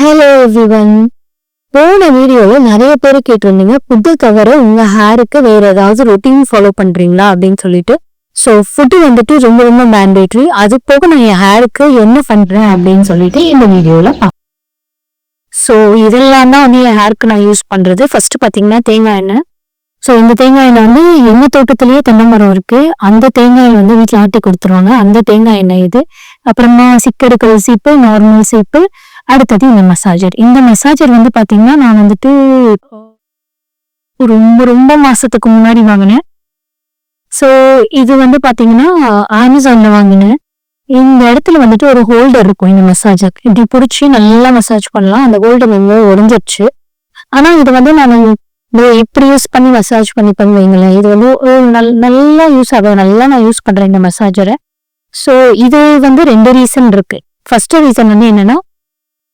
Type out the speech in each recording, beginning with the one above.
Hello everyone. போன வீடியோல நிறைய பேர் கேட்டிருந்தீங்க புது கவரை உங்க ஹேருக்கு வேற ஏதாவது ரொட்டீன் ஃபாலோ பண்றீங்களா அப்படின்னு சொல்லிட்டு. ஸோ ஃபுட்டு வந்துட்டு ரொம்ப ரொம்ப மேண்டேட்ரி. அது போக நான் என் ஹேருக்கு என்ன பண்றேன் அப்படின்னு சொல்லிட்டு இந்த வீடியோல ஸோ இதெல்லாம் தான் வந்து என் ஹேருக்கு நான் யூஸ் பண்றது. ஃபர்ஸ்ட் பாத்தீங்கன்னா தேங்காய் எண்ணெய். ஸோ இந்த தேங்காய் எண்ணெய் வந்து எங்க தோட்டத்திலேயே தென்னை மரம் இருக்கு. அந்த தேங்காய் வந்து வீட்டில் ஆட்டி கொடுத்துருவாங்க. அந்த தேங்காய் எண்ணெய் இது. அப்புறமா சிக்கெடுக்கிற சீப்பு, நார்மல் சீப்பு, அடுத்தது இந்த மசாஜர். இந்த மசாஜர் வந்து பாத்தீங்கன்னா நான் வந்துட்டு ரொம்ப ரொம்ப மாசத்துக்கு முன்னாடி வாங்கினேன். ஸோ இது வந்து பாத்தீங்கன்னா அமேசான்ல வாங்கினேன். இந்த இடத்துல வந்துட்டு ஒரு ஹோல்டர் இருக்கும். இந்த மசாஜர் இப்படி பிடிச்சி நல்லா மசாஜ் பண்ணலாம். அந்த ஹோல்டர் வந்து உடைஞ்சிருச்சு. ஆனா இது வந்து நான் எப்படி யூஸ் பண்ணி மசாஜ் பண்ணி பண்ணுவீங்களேன். இது வந்து நல்லா யூஸ் ஆகும். நல்லா நான் யூஸ் பண்றேன் இந்த மசாஜரை. ஸோ இது வந்து 2 ரீசன் இருக்கு. ஃபர்ஸ்ட் ரீசன் வந்து என்னன்னா,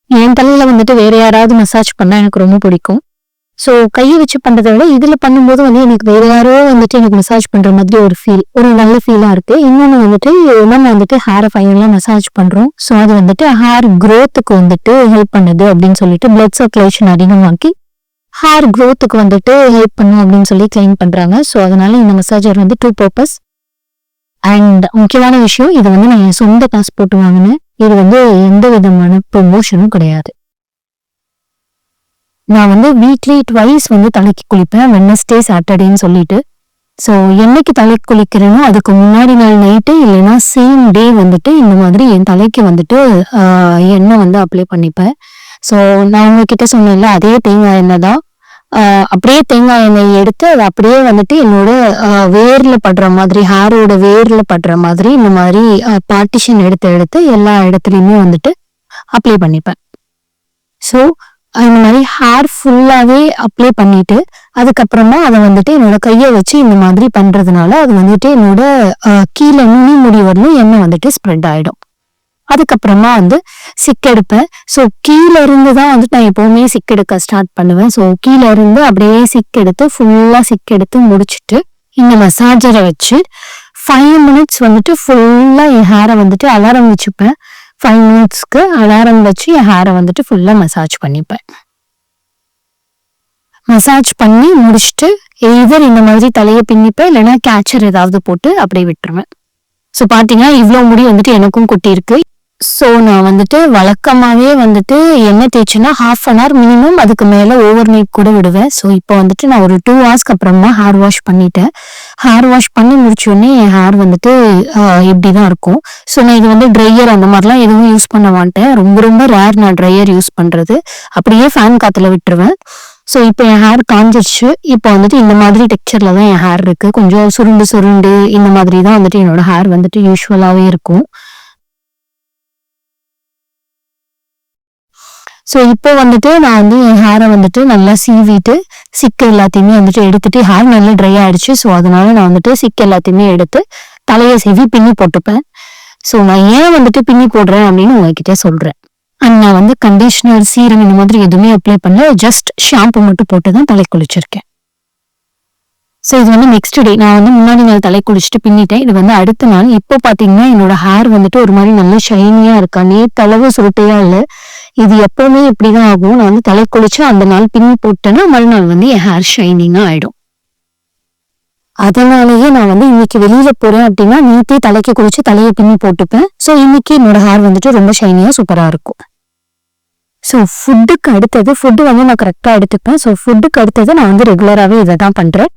என் தலையில வந்துட்டு வேற யாராவது மசாஜ் பண்ணா எனக்கு ரொம்ப பிடிக்கும். ஸோ கையை வச்சு பண்றதை விட இதுல பண்ணும்போது வந்து எனக்கு வேற யாரோ வந்துட்டு எனக்கு மசாஜ் பண்ற மாதிரி ஒரு நல்ல ஃபீலா இருக்கு. இன்னொன்னு வந்துட்டு நம்ம வந்துட்டு ஹேரை ஃபைனலா மசாஜ் பண்றோம். ஸோ அது வந்துட்டு ஹேர் க்ரோத்துக்கு வந்துட்டு ஹெல்ப் பண்ணுது அப்படின்னு சொல்லிட்டு பிளட் சர்க்குலேஷன் அதிகமாக்கி ஹேர் க்ரோத்துக்கு வந்துட்டு ஹெல்ப் பண்ணும் அப்படின்னு சொல்லி கிளைம் பண்றாங்க. ஸோ அதனால இந்த மசாஜர் வந்து 2 பர்பஸ். அண்ட் முக்கியமான விஷயம், இது வந்து நான் என் சொந்த காசு போட்டு வாங்கினேன். இது வந்து எந்த விதமான ப்ரொமோஷனும் கிடையாது. நான் வந்து வீக்லி 2 வந்து தலைக்கு குளிப்பேன். வெட்னஸ்டே, சாட்டர்டேன்னு சொல்லிட்டு. ஸோ என்னைக்கு தலைக்கு குளிக்கிறேனோ அதுக்கு முன்னாடி நாள் நைட்டு இல்லைன்னா சேம் டே வந்துட்டு இந்த மாதிரி என் தலைக்கு வந்துட்டு எண்ணெய் வந்து அப்ளை பண்ணிப்பேன். ஸோ நான் உங்ககிட்ட சொன்னேன்ல, அதே தேங்காய் எண்ணெய் தான். அப்படியே தேங்காய் எண்ணெய் எடுத்து அதை அப்படியே வந்துட்டு என்னோட வேர்ல படுற மாதிரி, ஹேரோட வேர்ல படுற மாதிரி இந்த மாதிரி பார்ட்டிஷன் எடுத்து எல்லா இடத்துலயுமே வந்துட்டு அப்ளை பண்ணிப்பேன். ஸோ இந்த மாதிரி ஹேர் ஃபுல்லாவே அப்ளை பண்ணிட்டு அதுக்கப்புறமா அதை வந்துட்டு என்னோட கையை வச்சு இந்த மாதிரி பண்றதுனால அது வந்துட்டு என்னோட கீழே நுனி முடி வரலும் எண்ணெய் வந்துட்டு ஸ்ப்ரெட் ஆயிடும். அதுக்கப்புறமா வந்து சிக்கெடுப்பேன். ஸோ கீழே இருந்து தான் வந்துட்டு நான் எப்பவுமே சிக்கெடுக்க ஸ்டார்ட் பண்ணுவேன். ஸோ கீழே இருந்து அப்படியே சிக்கெடுத்து ஃபுல்லா சிக்கெடுத்து முடிச்சுட்டு இந்த மசாஜரை வச்சு 5 மினிட்ஸ் வந்துட்டு ஃபுல்லா என் ஹேரை வந்துட்டு அலாரம் வச்சுப்பேன். 5 மினிட்ஸ்க்கு அலாரம் வச்சு என் ஹேரை வந்துட்டு ஃபுல்லா மசாஜ் பண்ணிப்பேன். மசாஜ் பண்ணி முடிச்சுட்டு எய்தர் இந்த மாதிரி தலையை பின்னிப்பேன், இல்லைன்னா கேச்சர் ஏதாவது போட்டு அப்படியே விட்டுருவேன். ஸோ பாத்தீங்கன்னா இவ்வளோ முடி வந்துட்டு எனக்கும் கொட்டி இருக்கு. ஸோ நான் வந்துட்டு வழக்கமாவே வந்துட்டு எண்ணெய் தேய்ச்சினா 1/2 an hour மினிமம், அதுக்கு மேல ஓவர் நைட் கூட விடுவேன். ஸோ இப்போ வந்துட்டு நான் ஒரு 2 hours அப்புறமா ஹேர் வாஷ் பண்ணிட்டேன். ஹேர் வாஷ் பண்ணி முடிச்சோடனே என் ஹேர் வந்துட்டு இப்படிதான் இருக்கும். ஸோ நான் இது வந்து ட்ரையர் அந்த மாதிரிலாம் எதுவும் யூஸ் பண்ண மாட்டேன். ரொம்ப ரொம்ப ரேர் நான் ட்ரையர் யூஸ் பண்றது. அப்படியே ஃபேன் காத்துல விட்டுருவேன். ஸோ இப்போ என் ஹேர் காஞ்சிருச்சு. இப்போ வந்துட்டு இந்த மாதிரி டெக்ஸ்சர்ல தான் என் ஹேர் இருக்கு. கொஞ்சம் சுருண்டு இந்த மாதிரி தான் வந்துட்டு என்னோட ஹேர் வந்துட்டு யூஸ்வலாவே இருக்கும். ஸோ இப்போ வந்துட்டு நான் வந்து என் ஹேரை வந்துட்டு நல்லா சீவிட்டு சிக்கு எல்லாத்தையுமே வந்துட்டு எடுத்துட்டு, ஹேர் நல்லா ட்ரை ஆயிடுச்சு. ஸோ அதனால நான் வந்துட்டு சிக்கு எல்லாத்தையுமே எடுத்து தலையை சீவி பின்னி போட்டுப்பேன். ஸோ நான் ஏன் வந்துட்டு பின்னி போடுறேன் அப்படின்னு உங்ககிட்ட சொல்றேன். அண்ட் நான் வந்து கண்டிஷனர், சீரம் இந்த மாதிரி எதுவுமே அப்ளை பண்ணல. ஜஸ்ட் ஷாம்பு மட்டும் போட்டு தான் தலை குளிச்சிருக்கேன். ஸோ இது வந்து நெக்ஸ்ட் டே. நான் வந்து முன்னாடி நாள் தலை குளிச்சுட்டு பின்னிட்டேன். இது வந்து அடுத்த நாள். இப்போ பாத்தீங்கன்னா என்னோட ஹேர் வந்துட்டு ஒரு மாதிரி நல்ல ஷைனியா இருக்கா. நேத்தளவு சுருட்டையா இல்லை. இது எப்பவுமே இப்படிதான் ஆகும். நான் வந்து தலை குளிச்சு அந்த நாள் பின்னி போட்டேன்னா மறுநாள் வந்து என் ஹேர் ஷைனிங்கா ஆயிடும். அதனாலயே நான் வந்து இன்னைக்கு வெளியில போறேன் அப்படின்னா நேத்தே தலைக்கு குளிச்சு தலையை பின்னி போட்டுப்பேன். ஸோ இன்னைக்கு என்னோட ஹேர் வந்துட்டு ரொம்ப ஷைனியா சூப்பரா இருக்கும். ஸோ ஃபுட்டுக்கு அடுத்தது, ஃபுட்டு வந்து நான் கரெக்டா எடுத்துப்பேன். ஸோ ஃபுட்டுக்கு அடுத்தது நான் வந்து ரெகுலராகவே இதை தான் பண்றேன்.